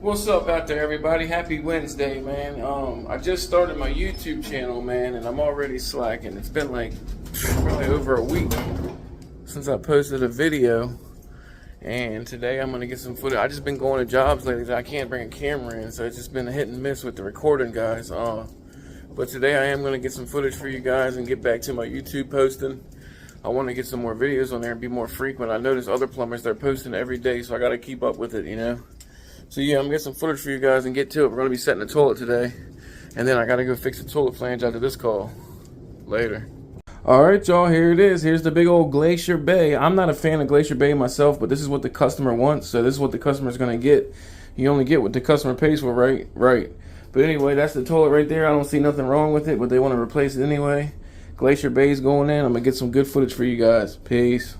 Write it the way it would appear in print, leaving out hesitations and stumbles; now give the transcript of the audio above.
What's up out there, everybody? Happy Wednesday, man. I just started my YouTube channel, man, and I'm already slacking. It's been like probably over a week since I posted a video, and today I'm gonna get some footage. I just been going to jobs lately that I can't bring a camera in, so it's just been a hit and miss with the recording, guys. But today I am gonna get some footage for you guys and get back to my YouTube posting. I want to get some more videos on there and be more frequent. I notice other plumbers, they're posting every day, so I got to keep up with it, you know. So yeah, I'm gonna get some footage for you guys and get to it. We're gonna be setting the toilet today, and then I gotta go fix the toilet flange after this call. Later. All right, y'all, here it is. Here's the big old Glacier Bay. I'm not a fan of Glacier Bay myself, but this is what the customer wants, so this is what the customer's gonna get. You only get what the customer pays for, right? Right. But anyway, that's the toilet right there. I don't see nothing wrong with it, but they want to replace it anyway. Glacier Bay's going in. I'm gonna get some good footage for you guys. Peace.